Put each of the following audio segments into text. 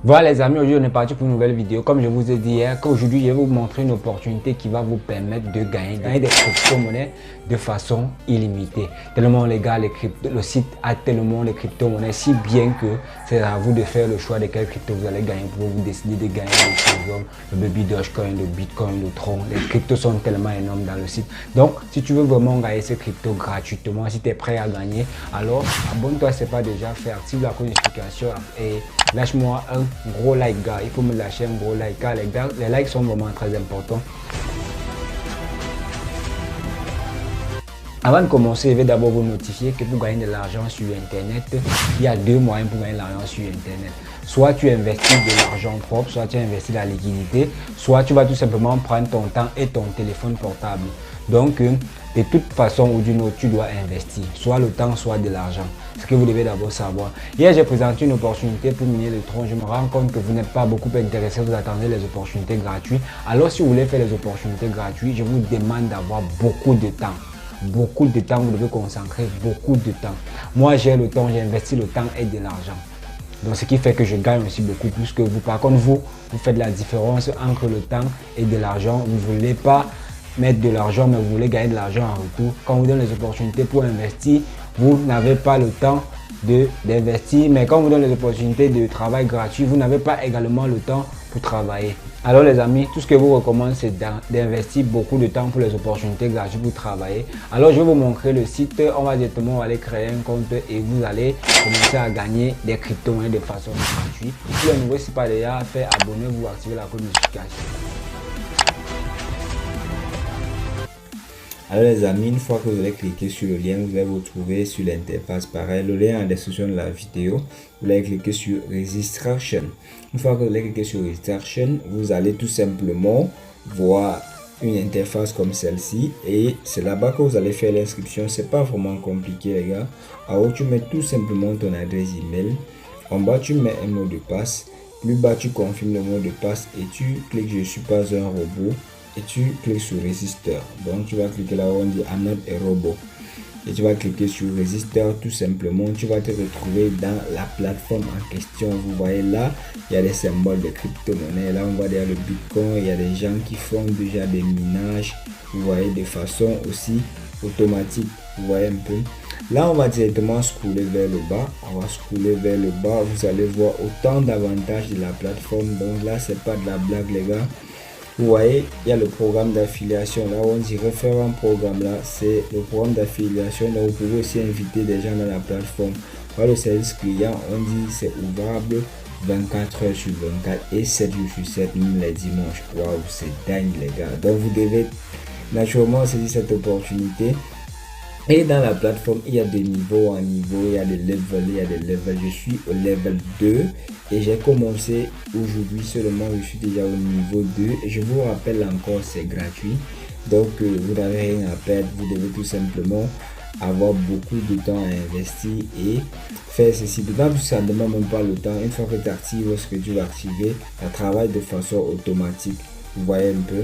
Voilà les amis, aujourd'hui on est parti pour une nouvelle vidéo. Comme je vous ai dit hier, qu'aujourd'hui je vais vous montrer une opportunité qui va vous permettre de gagner des crypto-monnaies de façon illimitée. Tellement les gars, le site a tellement les crypto-monnaies si bien que c'est à vous de faire le choix de quelle crypto vous allez gagner pour vous décider de gagner le Ethereum, le Baby Dogecoin, le Bitcoin, le Tron. Les cryptos sont tellement énormes dans le site. Donc si tu veux vraiment gagner ces cryptos gratuitement, si tu es prêt à gagner, alors abonne-toi, c'est pas déjà fait, active la notification et lâche-moi un gros like gars, il faut me lâcher un gros like car les likes sont vraiment très importants. Avant de commencer, je vais d'abord vous notifier que pour gagner de l'argent sur Internet, il y a deux moyens pour gagner de l'argent sur Internet. Soit tu investis de l'argent propre, soit tu investis la liquidité, soit tu vas tout simplement prendre ton temps et ton téléphone portable. Donc, de toute façon ou d'une autre, tu dois investir, soit le temps, soit de l'argent. Ce que vous devez d'abord savoir. Hier, j'ai présenté une opportunité pour miner le Tron. Je me rends compte que vous n'êtes pas beaucoup intéressé, vous attendez les opportunités gratuites. Alors, si vous voulez faire les opportunités gratuites, je vous demande d'avoir beaucoup de temps. Beaucoup de temps, vous devez consacrer beaucoup de temps. Moi, j'ai le temps, j'ai investi le temps et de l'argent. Donc, ce qui fait que je gagne aussi beaucoup plus que vous. Par contre, vous faites la différence entre le temps et de l'argent. Vous ne voulez pas mettre de l'argent, mais vous voulez gagner de l'argent en retour. Quand on vous donne les opportunités pour investir, vous n'avez pas le temps d'investir, mais quand on vous donne les opportunités de travail gratuit, vous n'avez pas également le temps pour travailler. Alors les amis, tout ce que je vous recommande, c'est d'investir beaucoup de temps pour les opportunités gratuites pour travailler. Alors je vais vous montrer le site, on va directement aller créer un compte et vous allez commencer à gagner des crypto-monnaies de façon gratuite. Si le nouveau, c'est pas déjà fait, abonnez-vous, activez la notification. Alors les amis, une fois que vous allez cliquer sur le lien, vous allez vous trouver sur l'interface pareil. Le lien en description de la vidéo, vous allez cliquer sur Registration. Une fois que vous allez cliquer sur Registration, vous allez tout simplement voir une interface comme celle-ci et c'est là-bas que vous allez faire l'inscription. C'est pas vraiment compliqué les gars. En haut, tu mets tout simplement ton adresse email. En bas, tu mets un mot de passe. Plus bas, tu confirmes le mot de passe et tu cliques je suis pas un robot. Et tu cliques sur Register. Donc tu vas cliquer là où on dit I'm not a robot. Et tu vas cliquer sur Register tout simplement. Tu vas te retrouver dans la plateforme en question. Vous voyez là, il y a des symboles de crypto-monnaie. Là, on voit derrière le Bitcoin. Il y a des gens qui font déjà des minages. Vous voyez de façon aussi automatique. Vous voyez un peu. Là, on va directement scroller vers le bas. On va scroller vers le bas. Vous allez voir autant d'avantages de la plateforme. Donc là, c'est pas de la blague les gars. Vous voyez, il y a le programme d'affiliation. Là, on dit référent programme. Là, c'est le programme d'affiliation. Donc, vous pouvez aussi inviter des gens dans la plateforme. Voilà, le service client, on dit c'est ouvrable 24 heures sur 24 et 7 jours sur 7, même les dimanches. Waouh, c'est dingue, les gars. Donc, vous devez naturellement saisir cette opportunité. Et dans la plateforme, il y a des niveaux en niveau, il y a des levels, Je suis au level 2 et j'ai commencé aujourd'hui seulement, je suis déjà au niveau 2. Et je vous rappelle encore, c'est gratuit. Donc, vous n'avez rien à perdre. Vous devez tout simplement avoir beaucoup de temps à investir et faire ceci. D'autant plus ça ne demande même pas le temps. Une fois que tu actives ce que tu vas activer, ça travaille de façon automatique. Vous voyez un peu.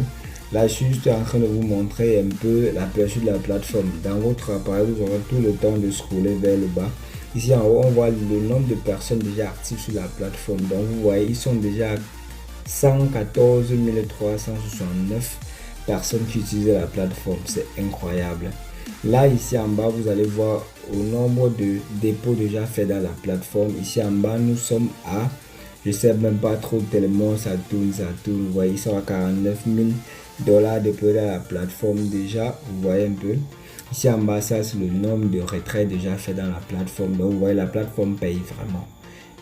Là, je suis juste en train de vous montrer un peu l'aperçu de la plateforme. Dans votre appareil, vous aurez tout le temps de scroller vers le bas. Ici en haut, on voit le nombre de personnes déjà actives sur la plateforme. Donc, vous voyez, ils sont déjà 114 369 personnes qui utilisent la plateforme. C'est incroyable. Là, ici en bas, vous allez voir au nombre de dépôts déjà faits dans la plateforme. Ici en bas, nous sommes à, je sais même pas trop tellement ça tourne. Vous voyez, ils sont à 49 000 $ déployés dans la plateforme déjà. Vous voyez un peu. Ici en bas, ça c'est le nombre de retraits déjà fait dans la plateforme. Donc, vous voyez, la plateforme paye vraiment.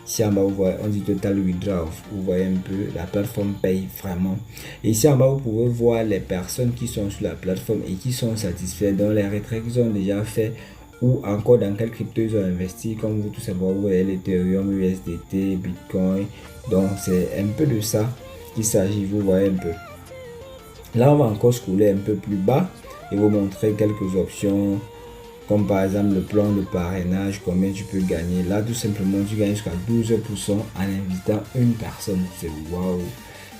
Ici en bas, vous voyez, on dit total withdraw. Vous voyez un peu, la plateforme paye vraiment. Et ici en bas, vous pouvez voir les personnes qui sont sur la plateforme et qui sont satisfaits dans les retraits qu'ils ont déjà fait ou encore dans quel crypto ils ont investi. Comme vous, tout simplement, vous voyez l'Ethereum, USDT, Bitcoin. Donc, c'est un peu de ça qu'il s'agit. Vous voyez un peu. Là, on va encore scroller un peu plus bas et vous montrer quelques options. Comme par exemple le plan de parrainage, combien tu peux gagner. Là, tout simplement, tu gagnes jusqu'à 12% en invitant une personne. C'est waouh!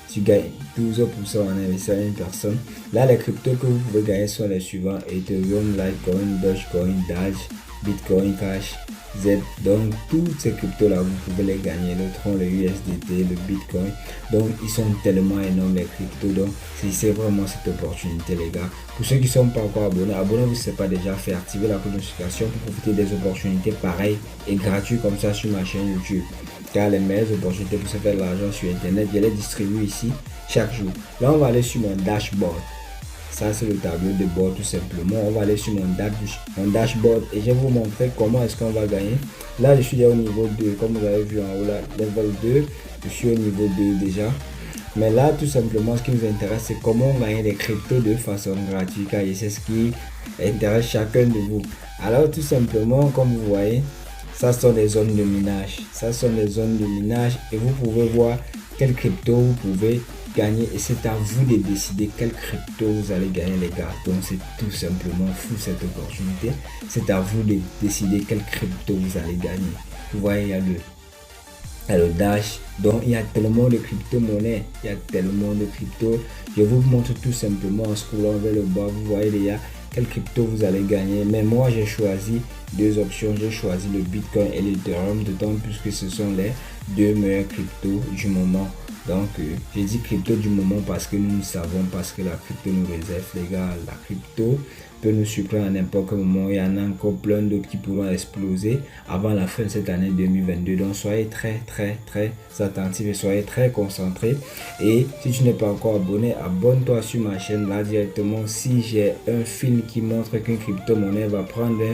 Tu gagnes 12% en investissant une personne. Là, les cryptos que vous pouvez gagner sont les suivants: Ethereum, Litecoin, Dogecoin, Dash, Bitcoin Cash, Z. Donc toutes ces cryptos là, vous pouvez les gagner, le Tron, le USDT, le Bitcoin. Donc ils sont tellement énormes les cryptos. Donc c'est vraiment cette opportunité les gars. Pour ceux qui ne sont pas encore abonnés, abonnez-vous si ce n'est pas déjà fait, activez la notification pour profiter des opportunités pareilles et gratuites comme ça sur ma chaîne YouTube. Car les meilleures opportunités pour se faire de l'argent sur internet, je les distribue ici chaque jour. Là on va aller sur mon dashboard. Ça c'est le tableau de bord tout simplement. On va aller sur mon dashboard et je vais vous montrer comment est-ce qu'on va gagner. Là je suis déjà au niveau 2, comme vous avez vu en haut là, level 2, je suis au niveau 2 déjà. Mais là tout simplement ce qui nous intéresse c'est comment gagner des cryptos de façon gratuite, car c'est ce qui intéresse chacun de vous. Alors tout simplement comme vous voyez, ça sont des zones de minage. Ça sont des zones de minage et vous pouvez voir quelle crypto vous pouvez gagner et c'est à vous de décider quelle crypto vous allez gagner les gars. Donc c'est tout simplement fou cette opportunité. C'est à vous de décider quelle crypto vous allez gagner. Vous voyez, il y a le Dash. Donc il y a tellement de crypto-monnaies. Il y a tellement de crypto. Je vous montre tout simplement en scrollant vers le bas. Vous voyez déjà quelle crypto vous allez gagner. Mais moi j'ai choisi deux options. J'ai choisi le Bitcoin et l'Ethereum, d'autant plus que ce sont les deux meilleurs cryptos du moment. Donc j'ai dit crypto du moment parce que nous savons, parce que la crypto nous réserve les gars. La crypto peut nous surprendre à n'importe quel moment. Il y en a encore plein d'autres qui pourront exploser avant la fin de cette année 2022. Donc soyez très attentifs et soyez très concentrés. Et si tu n'es pas encore abonné, abonne-toi sur ma chaîne là directement. Si j'ai un film qui montre qu'une crypto-monnaie va prendre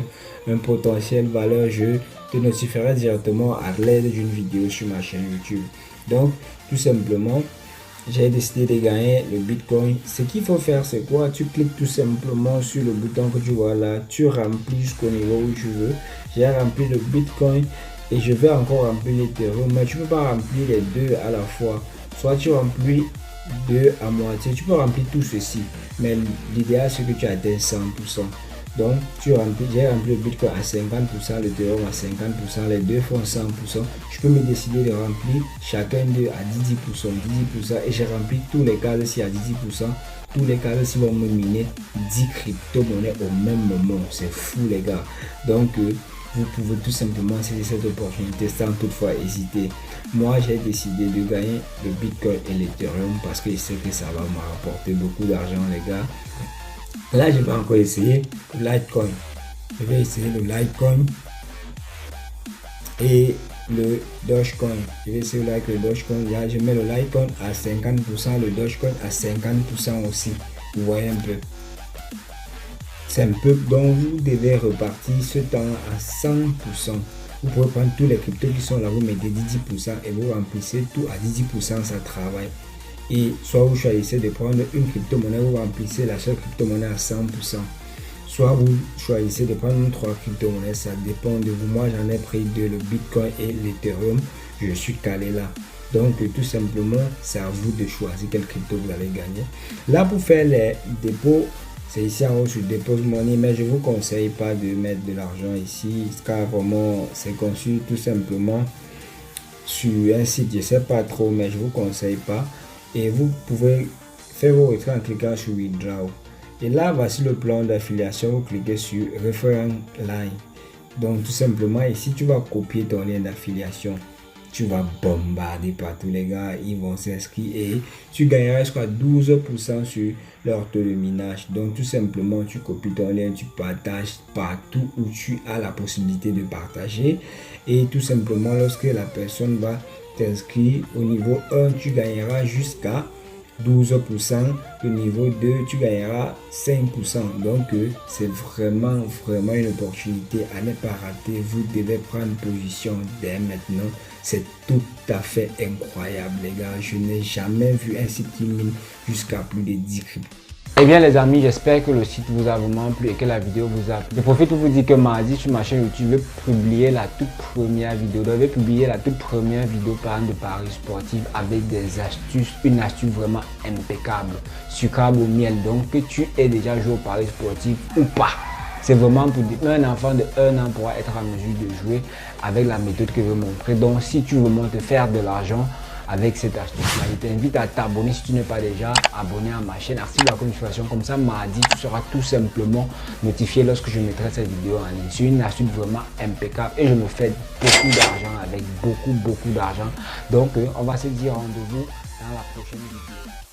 un potentiel valeur, je te notifierai directement à l'aide d'une vidéo sur ma chaîne YouTube. Donc tout simplement j'ai décidé de gagner le Bitcoin. Ce qu'il faut faire c'est quoi? Tu cliques tout simplement sur le bouton que tu vois là, tu remplis jusqu'au niveau où tu veux. J'ai rempli le Bitcoin et je vais encore remplir l'Ethereum, mais tu peux pas remplir les deux à la fois. Soit tu remplis deux à moitié, tu peux remplir tout ceci, mais l'idéal c'est que tu atteignes 100%. Donc j'ai rempli le Bitcoin à 50%, l'Ethereum à 50%, les deux font 100%. Je peux me décider de remplir chacun d'eux à 10% et j'ai rempli tous les cas si à 10%. Tous les cas si vont me miner 10 crypto-monnaies au même moment. C'est fou les gars. Donc vous pouvez tout simplement saisir cette opportunité sans toutefois hésiter. Moi j'ai décidé de gagner le Bitcoin et l'Ethereum parce que je sais que ça va me rapporter beaucoup d'argent les gars. Là, je vais encore essayer le Litecoin. Je vais essayer le Litecoin et le Dogecoin. Je vais essayer le Dogecoin. Là, je mets le Litecoin à 50%, le Dogecoin à 50% aussi. Vous voyez un peu. C'est un peu dont vous devez repartir ce temps à 100%. Vous pouvez prendre tous les cryptos qui sont là, vous mettez 10% et vous remplissez tout à 10%, ça travaille. Et soit vous choisissez de prendre une crypto-monnaie, vous remplissez la seule crypto-monnaie à 100%. Soit vous choisissez de prendre 3 crypto-monnaies, ça dépend de vous. Moi j'en ai pris deux, le Bitcoin et l'Ethereum. Je suis calé là. Donc tout simplement, c'est à vous de choisir quelle crypto vous allez gagner. Là pour faire les dépôts, c'est ici en haut sur Depose Money, mais je ne vous conseille pas de mettre de l'argent ici, car vraiment c'est conçu tout simplement sur un site, je ne sais pas trop, mais je ne vous conseille pas. Et vous pouvez faire vos retraits en cliquant sur Withdraw. Et là, voici le plan d'affiliation. Vous cliquez sur Referral Line. Donc, tout simplement, ici, tu vas copier ton lien d'affiliation. Tu vas bombarder partout, les gars. Ils vont s'inscrire et tu gagneras jusqu'à 12% sur leur taux de minage. Donc, tout simplement, tu copies ton lien, tu partages partout où tu as la possibilité de partager. Et tout simplement, lorsque la personne va t'inscrire au niveau 1, tu gagneras jusqu'à 12%. Le niveau 2, tu gagneras 5%. Donc, c'est vraiment une opportunité à ne pas rater. Vous devez prendre position dès maintenant. C'est tout à fait incroyable, les gars. Je n'ai jamais vu un site qui mine jusqu'à plus de 10 cryptos. Eh bien les amis, j'espère que le site vous a vraiment plu et que la vidéo vous a plu. Je profite pour vous dire que mardi sur ma chaîne YouTube, je vais publier la toute première vidéo. Donc, je vais publier la toute première vidéo parlant de paris sportifs avec des astuces, une astuce vraiment impeccable, sucrable au miel. Donc que tu aies déjà joué au paris sportif ou pas. C'est vraiment pour dire un enfant de 1 an pourra être en mesure de jouer avec la méthode que je vais montrer. Donc si tu veux te faire de l'argent avec cette astuce-là. Je t'invite à t'abonner si tu n'es pas déjà abonné à ma chaîne. Active la notification, comme ça mardi, tu seras tout simplement notifié lorsque je mettrai cette vidéo en ligne. C'est une astuce vraiment impeccable et je me fais beaucoup d'argent avec beaucoup d'argent. Donc, on va se dire rendez-vous dans la prochaine vidéo.